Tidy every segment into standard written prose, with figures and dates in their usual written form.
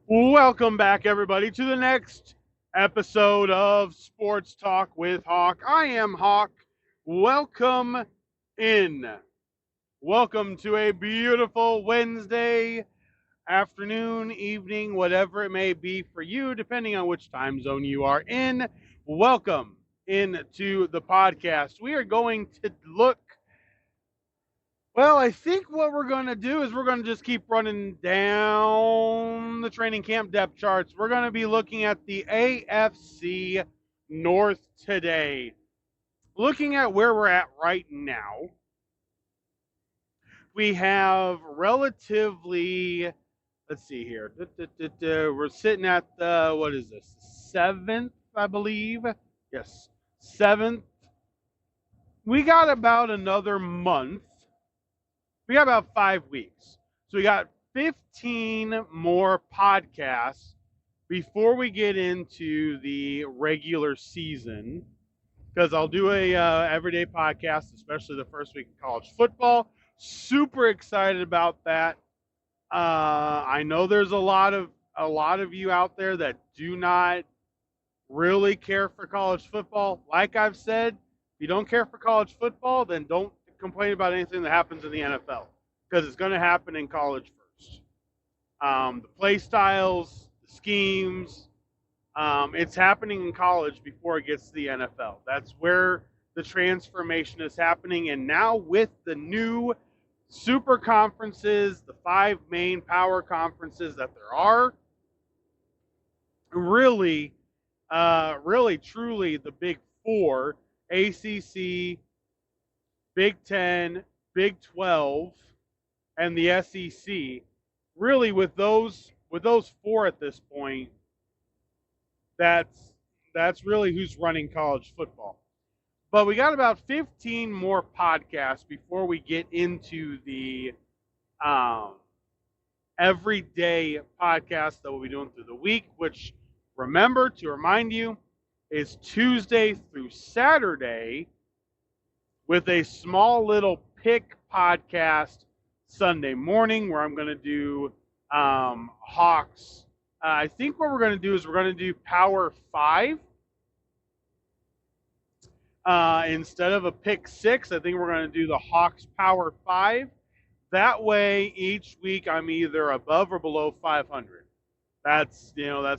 Welcome back, everybody, to the next episode of Sports Talk with Hawk. I am Hawk. Welcome in. Welcome to a beautiful Wednesday afternoon, evening, whatever it may be for you, depending on which time zone you are in. Welcome into the podcast. We are going to look. Well, I think what we're going to do is we're going to just keep running down the training camp depth charts. We're going to be looking at the AFC North today. Looking at where we're at right now, we have relatively, let's see here. We're sitting at the, what is this, 7th, I believe. Yes, 7th. We got about another month. We got about 5 weeks. So we got 15 more podcasts before we get into the regular season. Because I'll do a everyday podcast, especially the first week of college football. Super excited about that. I know there's a lot of you out there that do not really care for college football. Like I've said, if you don't care for college football, then don't complain about anything that happens in the NFL, because it's going to happen in college first. The play styles, the schemes, it's happening in college before it gets to the NFL. That's where the transformation is happening. And now with the new super conferences, the 5 main power conferences that there are, really, truly the big 4, ACC, Big 10, Big 12, and the SEC. Really, with those 4 at this point, that's really who's running college football. But we got about 15 more podcasts before we get into the everyday podcast that we'll be doing through the week, which, remember to remind you, is Tuesday through Saturday, with a small little pick podcast Sunday morning where I'm going to do Hawks. I think what we're going to do is we're going to do Power 5. Instead of a pick 6, I think we're going to do the Hawks Power 5. That way, each week I'm either above or below 500. That's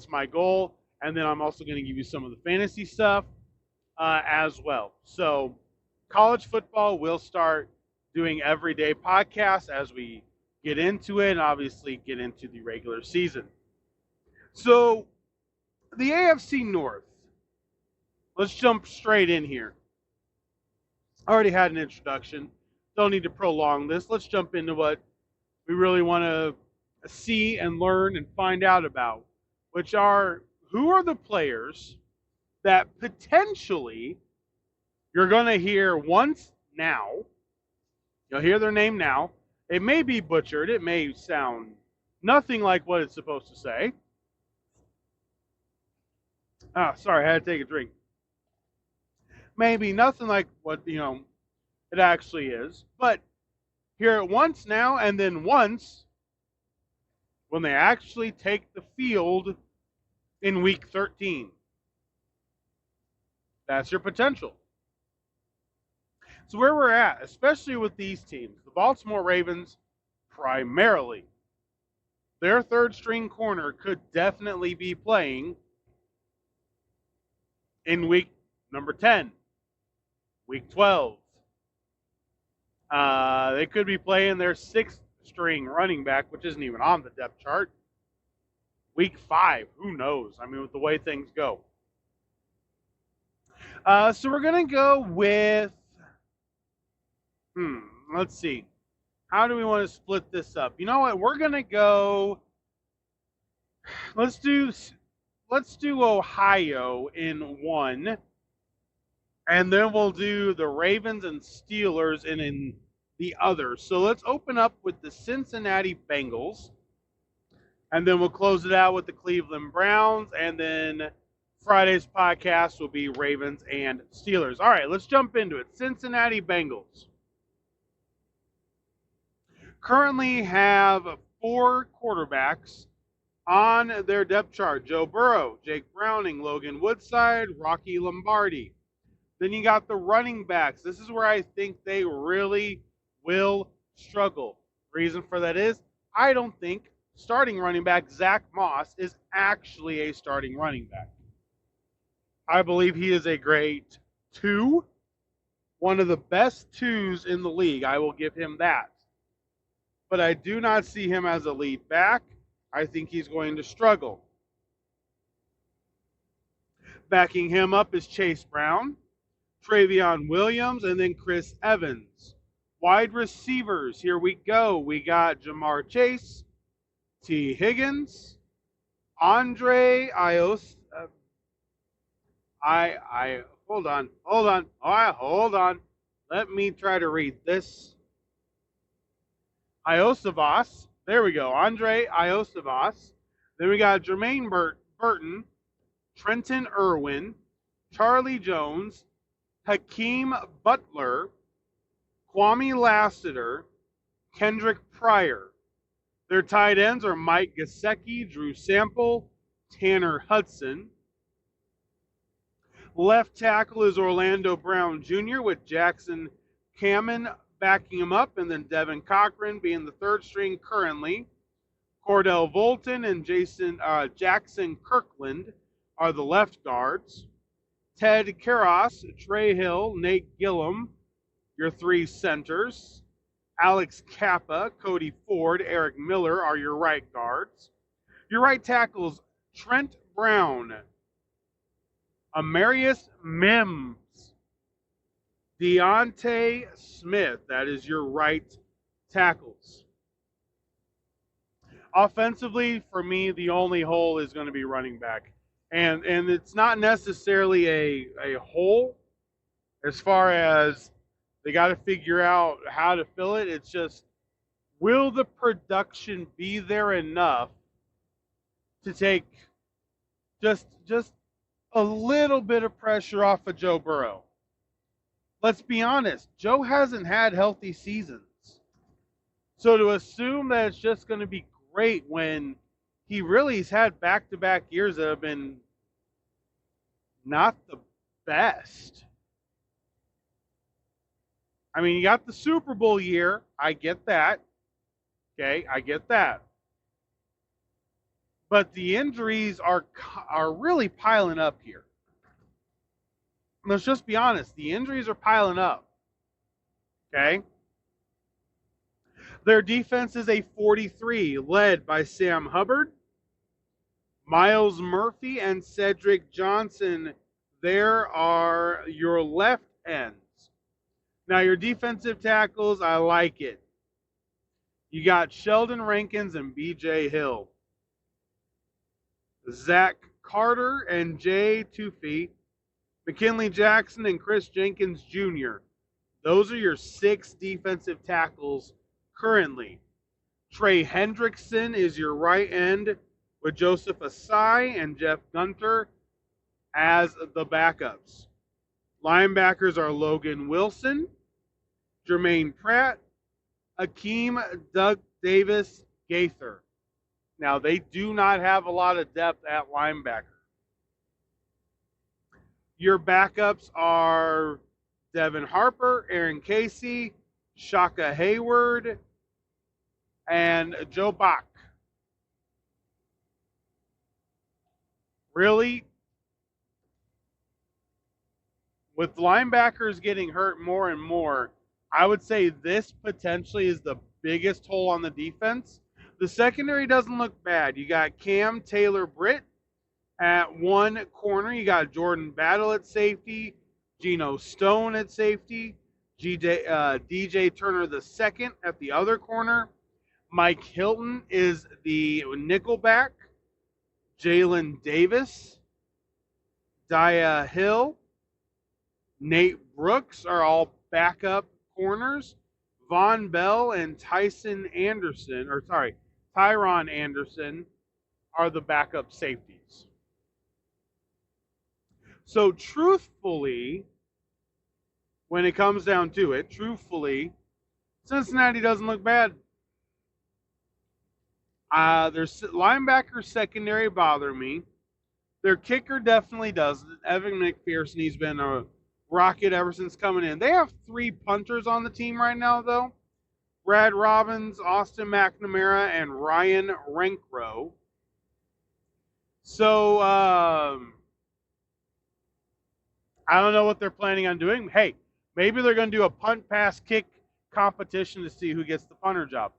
my goal. And then I'm also going to give you some of the fantasy stuff as well. So college football will start doing everyday podcasts as we get into it, and obviously get into the regular season. So the AFC North, let's jump straight in here. I already had an introduction. Don't need to prolong this. Let's jump into what we really want to see and learn and find out about, which are, who are the players that potentially you're going to hear once now. You'll hear their name now. It may be butchered. It may sound nothing like what it's supposed to say. Sorry, I had to take a drink. Maybe nothing like what, it actually is. But hear it once now, and then once when they actually take the field in week 13. That's your potential. So where we're at, especially with these teams, the Baltimore Ravens primarily, their third string corner could definitely be playing in week number 10, week 12. They could be playing their 6th string running back, which isn't even on the depth chart. Week 5, who knows? I mean, with the way things go. So we're going to go with, let's see. How do we want to split this up? You know what? We're going to go, let's do Ohio in 1, and then we'll do the Ravens and Steelers in the other. So let's open up with the Cincinnati Bengals, and then we'll close it out with the Cleveland Browns, and then Friday's podcast will be Ravens and Steelers. All right, let's jump into it. Cincinnati Bengals currently have 4 quarterbacks On their depth chart, Joe Burrow, Jake Browning, Logan Woodside, Rocky Lombardi. Then you got the running backs. This is where I think they really will struggle. Reason for that is I don't think starting running back Zach Moss is actually a starting running back. I believe he is a great 2, one of the best 2s in the league. I will give him that. But I do not see him as a lead back. I think he's going to struggle. Backing him up is Chase Brown, Travion Williams, and then Chris Evans. Wide receivers, here we go. We got Jamar Chase, T. Higgins, Andre Ios. Hold on. All right, hold on. Let me try to read this. Iosavas. There we go. Andre Iosavas. Then we got Jermaine Burton, Trenton Irwin, Charlie Jones, Hakeem Butler, Kwame Lassiter, Kendrick Pryor. Their tight ends are Mike Gesicki, Drew Sample, Tanner Hudson. Left tackle is Orlando Brown Jr. with Jackson Kamen backing him up, and then Devin Cochran being the third string currently. Cordell Volton and Jackson Kirkland are the left guards. Ted Karras, Trey Hill, Nate Gillum, your 3 centers. Alex Kappa, Cody Ford, Eric Miller are your right guards. Your right tackles, Trent Brown, Amarius Mims, Deontay Smith. That is your right tackles. Offensively, for me, the only hole is going to be running back. And it's not necessarily a hole as far as they got to figure out how to fill it. It's just, will the production be there enough to take just a little bit of pressure off of Joe Burrow? Let's be honest, Joe hasn't had healthy seasons. So to assume that it's just going to be great when he really has had back-to-back years that have been not the best. I mean, you got the Super Bowl year. I get that. Okay, I get that. But the injuries are really piling up here. Let's just be honest. The injuries are piling up. Okay? Their defense is a 43, led by Sam Hubbard, Miles Murphy, and Cedric Johnson. There are your left ends. Now, your defensive tackles, I like it. You got Sheldon Rankins and B.J. Hill. Zach Carter and Jay Tufee. McKinley Jackson and Chris Jenkins Jr. Those are your 6 defensive tackles currently. Trey Hendrickson is your right end with Joseph Asai and Jeff Gunter as the backups. Linebackers are Logan Wilson, Jermaine Pratt, Akeem Doug Davis Gaither. Now, they do not have a lot of depth at linebacker. Your backups are Devin Harper, Aaron Casey, Shaka Hayward, and Joe Bach. Really, with linebackers getting hurt more and more, I would say this potentially is the biggest hole on the defense. The secondary doesn't look bad. You got Cam Taylor-Britt at one corner. You got Jordan Battle at safety, Geno Stone at safety, DJ Turner the second at the other corner. Mike Hilton is the nickelback. Jalen Davis, Dia Hill, Nate Brooks are all backup corners. Von Bell and Tyron Anderson are the backup safeties. So truthfully, when it comes down to it, Cincinnati doesn't look bad. Their linebacker secondary bother me. Their kicker definitely doesn't. Evan McPherson, he's been a rocket ever since coming in. They have 3 punters on the team right now, though. Brad Robbins, Austin McNamara, and Ryan Renkro. So, I don't know what they're planning on doing. Hey, maybe they're going to do a punt, pass, kick competition to see who gets the punter job.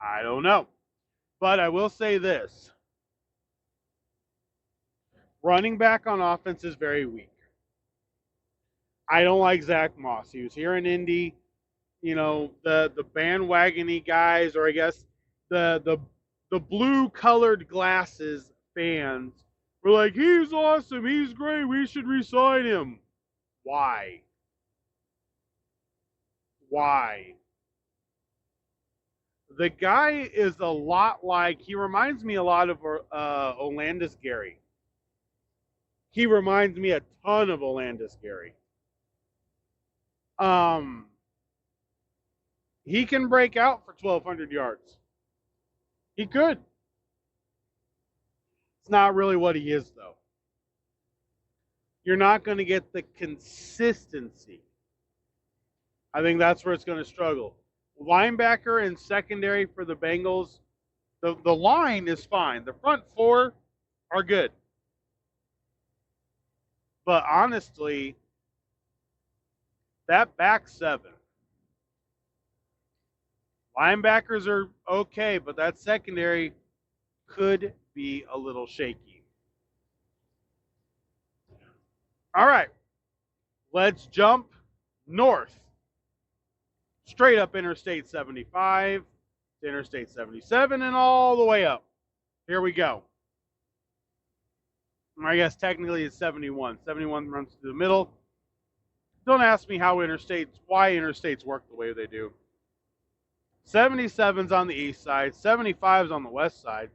I don't know. But I will say this. Running back on offense is very weak. I don't like Zach Moss. He was here in Indy. You know, the bandwagony guys, or I guess the blue colored glasses fans were like, he's awesome, he's great, we should re-sign him. Why? Why? The guy is a lot like, he reminds me a lot of Olandis Gary. He reminds me a ton of Olandis Gary. He can break out for 1,200 yards. He could. It's not really what he is, though. You're not going to get the consistency. I think that's where it's going to struggle. Linebacker and secondary for the Bengals, the line is fine. The front 4 are good. But honestly, that back 7, linebackers are okay, but that secondary could be a little shaky. All right, let's jump north. Straight up Interstate 75 to Interstate 77 and all the way up. Here we go. I guess technically it's 71. 71 runs through the middle. Don't ask me why interstates work the way they do. 77's on the east side, 75's on the west side,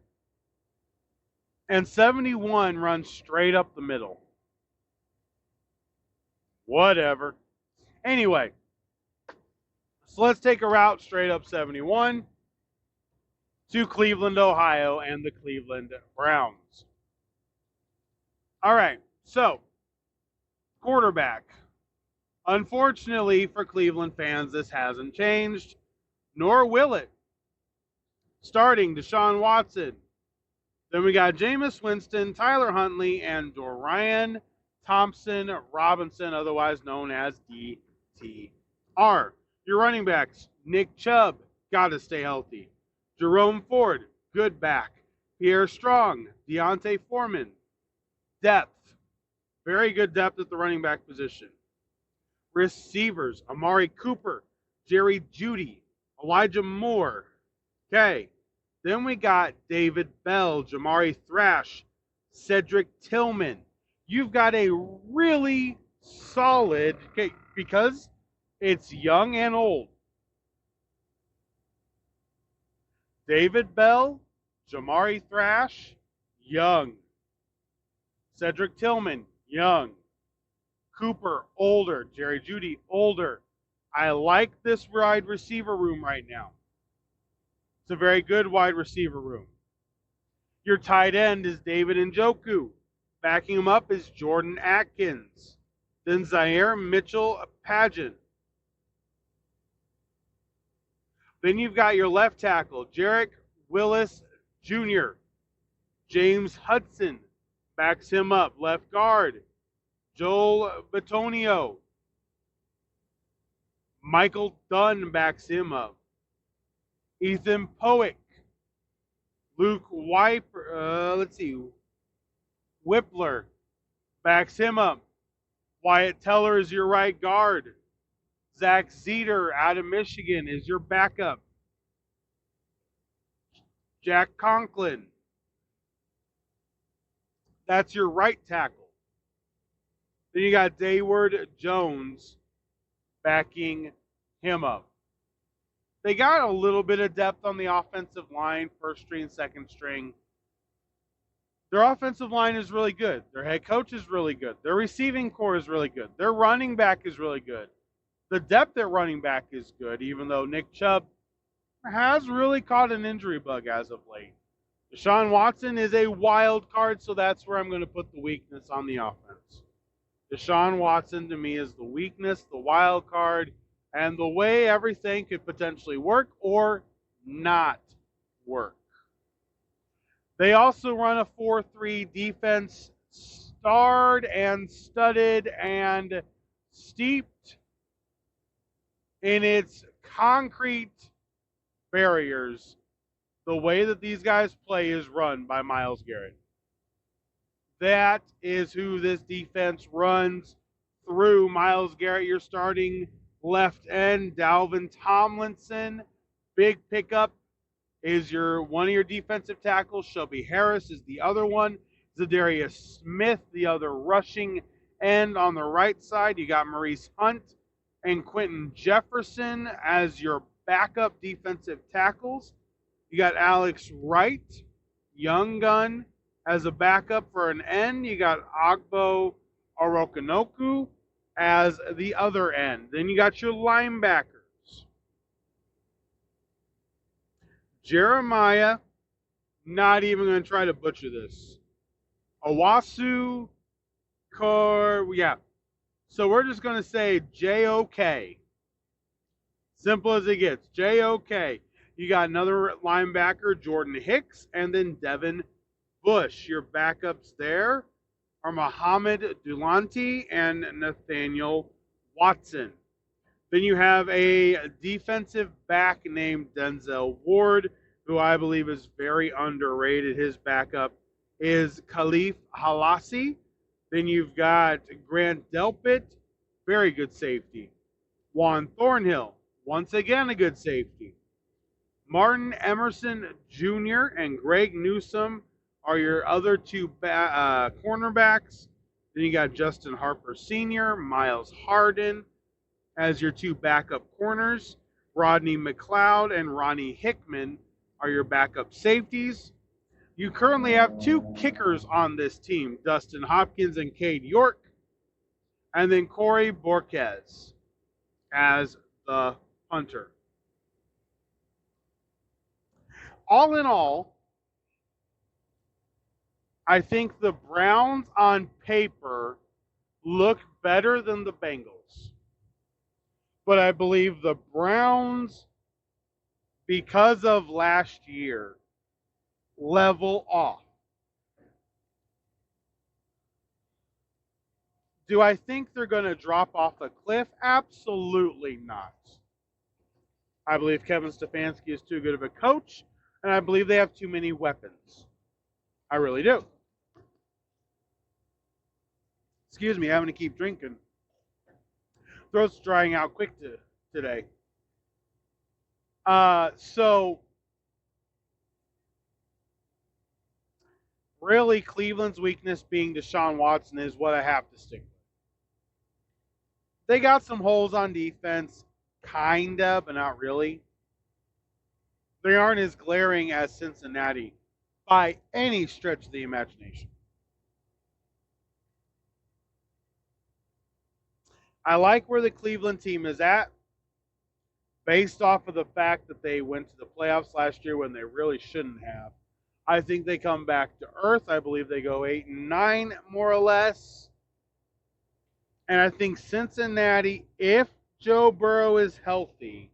and 71 runs straight up the middle. Whatever. Anyway, so let's take a route straight up 71 to Cleveland, Ohio, and the Cleveland Browns. All right, so quarterback. Unfortunately for Cleveland fans, this hasn't changed, nor will it. Starting Deshaun Watson. Then we got Jameis Winston, Tyler Huntley, and Dorian Thompson Robinson, otherwise known as DTR. Your running backs, Nick Chubb, got to stay healthy. Jerome Ford, good back. Pierre Strong, Deontay Foreman. Depth, very good depth at the running back position. Receivers, Amari Cooper, Jerry Jeudy, Elijah Moore. Okay, then we got David Bell, Jamari Thrash, Cedric Tillman. You've got a really solid, okay, because it's young and old. David Bell, Jamari Thrash, young. Cedric Tillman, young. Cooper, older. Jerry Jeudy, older. I like this wide receiver room right now. It's a very good wide receiver room. Your tight end is David Njoku. Backing him up is Jordan Atkins. Then Zaire Mitchell-Paget. Then you've got your left tackle, Jarek Willis Jr. James Hudson backs him up. Left guard, Joel Bitonio. Michael Dunn backs him up. Ethan Poick. Luke Whippler backs him up. Wyatt Teller is your right guard. Zach Zeter out of Michigan is your backup. Jack Conklin. That's your right tackle. Then you got Dayward Jones backing him up. They got a little bit of depth on the offensive line, first string, second string. Their offensive line is really good. Their head coach is really good. Their receiving core is really good. Their running back is really good. The depth at running back is good, even though Nick Chubb, has really caught an injury bug as of late. Deshaun Watson is a wild card, so that's where I'm going to put the weakness on the offense. Deshaun Watson to me is the weakness, the wild card, and the way everything could potentially work or not work. They also run a 4-3 defense, starred and studded and steeped in its concrete barriers. The way that these guys play is run by Myles Garrett. That is who this defense runs through. Myles Garrett, you're starting left end. Dalvin Tomlinson, big pickup, is one of your defensive tackles. Shelby Harris is the other one. Zadarius Smith, the other rushing end on the right side. You got Maurice Hunt and Quentin Jefferson as your backup defensive tackles. You got Alex Wright, young gun, as a backup for an end. You got Agbo Orokanoku as the other end. Then you got your linebackers. Jeremiah, not even going to try to butcher this. Owasu yeah. So we're just going to say J-O-K. Simple as it gets. J-O-K. You got another linebacker, Jordan Hicks, and then Devin Bush. Your backups there are Muhammad Dulanti and Nathaniel Watson. Then you have a defensive back named Denzel Ward, who I believe is very underrated. His backup is Khalif Halassi. Then you've got Grant Delpit, very good safety. Juan Thornhill, once again a good safety. Martin Emerson Jr. and Greg Newsome are your other two cornerbacks. Then you got Justin Harper Sr., Miles Harden as your two backup corners. Rodney McLeod and Ronnie Hickman are your backup safeties. You currently have two kickers on this team, Dustin Hopkins and Cade York, and then Corey Borquez as the punter. All in all, I think the Browns on paper look better than the Bengals. But I believe the Browns, because of last year, level off. Do I think they're going to drop off a cliff? Absolutely not. I believe Kevin Stefanski is too good of a coach, and I believe they have too many weapons. I really do. Excuse me, having to keep drinking. Throat's drying out quick today. So, really, Cleveland's weakness being Deshaun Watson is what I have to stick with. They got some holes on defense, kinda, but not really. They aren't as glaring as Cincinnati by any stretch of the imagination. I like where the Cleveland team is at, based off of the fact that they went to the playoffs last year when they really shouldn't have. I think they come back to earth. I believe they go 8-9, more or less. And I think Cincinnati, if Joe Burrow is healthy,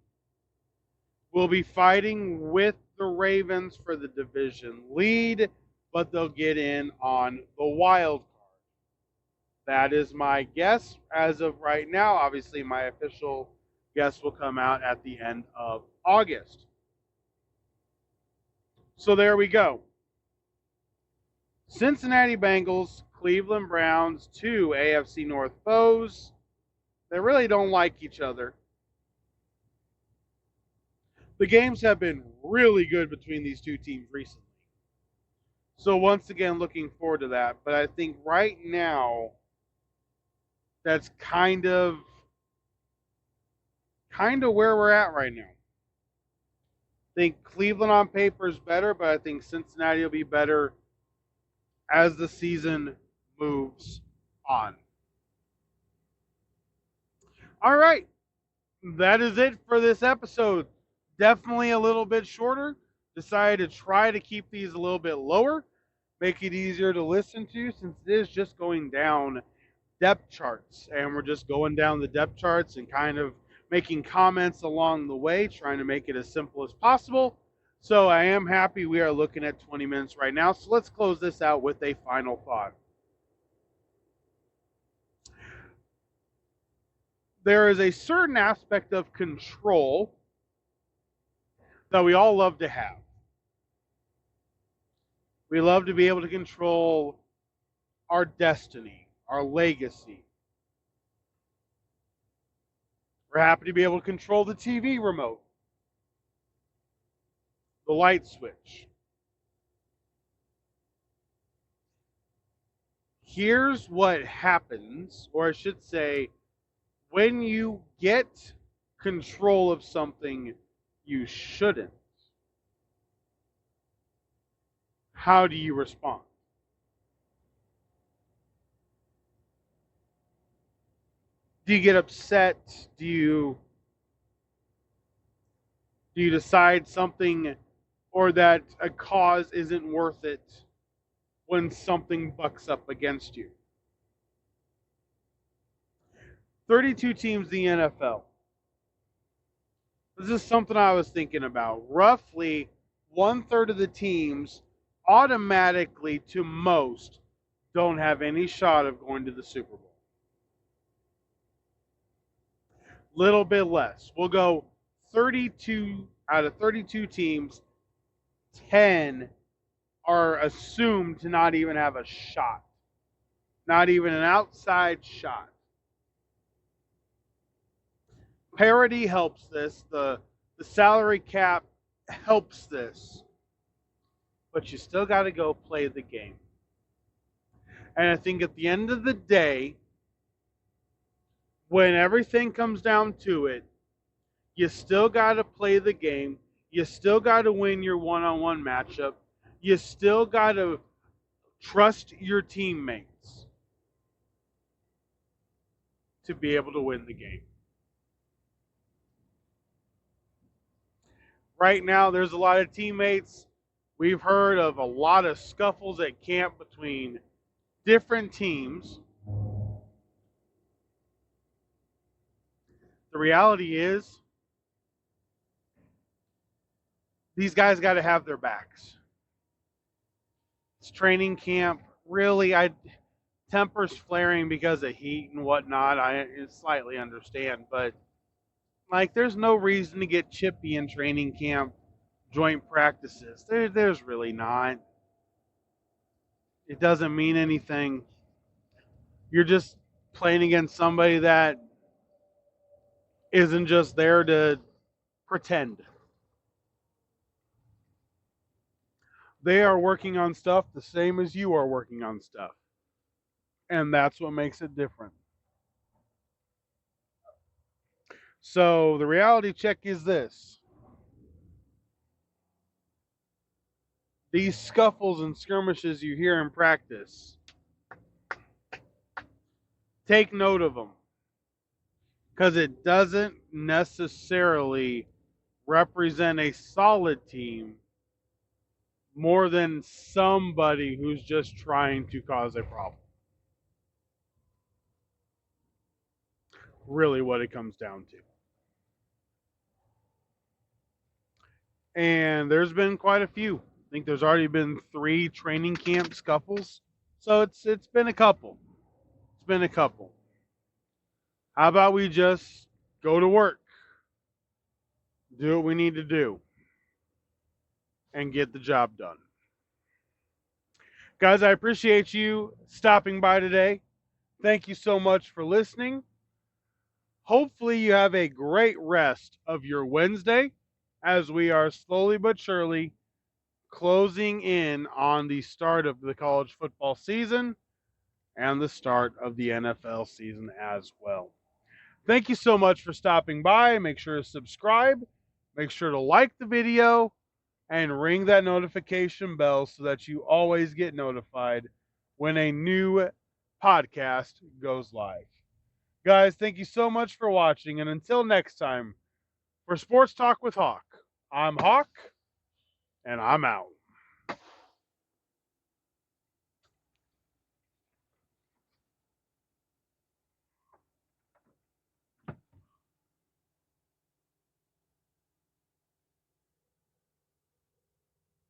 will be fighting with the Ravens for the division lead, but they'll get in on the wild card. That is my guess as of right now. Obviously, my official guess will come out at the end of August. So there we go. Cincinnati Bengals, Cleveland Browns, two AFC North foes. They really don't like each other. The games have been really good between these two teams recently. So once again, looking forward to that. But I think right now, that's kind of where we're at right now. I think Cleveland on paper is better, but I think Cincinnati will be better as the season moves on. All right. That is it for this episode. definitely a little bit shorter. Decided to try to keep these a little bit lower, make it easier to listen to since it is just going down depth charts. And we're just going down the depth charts and kind of making comments along the way, trying to make it as simple as possible. So I am happy we are looking at 20 minutes right now. So let's close this out with a final thought. There is a certain aspect of control that we all love to have. We love to be able to control our destiny, our legacy. We're happy to be able to control the TV remote, the light switch. Here's what happens, or I should say, when you get control of something you shouldn't. How do you respond? Do you get upset? Do you decide something or that a cause isn't worth it when something bucks up against you? 32 teams in the NFL. This is something I was thinking about. Roughly 1/3 of the teams automatically, to most, don't have any shot of going to the Super Bowl. Little bit less. We'll go 32 out of 32 teams, 10 are assumed to not even have a shot. Not even an outside shot. Parity helps this. The salary cap helps this. But you still got to go play the game. And I think at the end of the day, when everything comes down to it, you still got to play the game. You still got to win your one-on-one matchup. You still got to trust your teammates to be able to win the game. Right now, there's a lot of teammates. We've heard of a lot of scuffles at camp between different teams. The reality is, these guys got to have their backs. It's training camp. Really, tempers flaring because of heat and whatnot. I slightly understand, but there's no reason to get chippy in training camp, joint practices. There's really not. It doesn't mean anything. You're just playing against somebody that isn't just there to pretend. They are working on stuff the same as you are working on stuff. And that's what makes it different. So the reality check is this. These scuffles and skirmishes you hear in practice, take note of them. Because it doesn't necessarily represent a solid team more than somebody who's just trying to cause a problem. Really what it comes down to. And there's been quite a few. I think there's already been 3 training camp scuffles. So it's been a couple. It's been a couple. How about we just go to work, do what we need to do, and get the job done. Guys, I appreciate you stopping by today. Thank you so much for listening. Hopefully you have a great rest of your Wednesday as we are slowly but surely closing in on the start of the college football season and the start of the NFL season as well. Thank you so much for stopping by. Make sure to subscribe. Make sure to like the video and ring that notification bell so that you always get notified when a new podcast goes live. Guys, thank you so much for watching. And until next time, for Sports Talk with Hawk, I'm Hawk, and I'm out.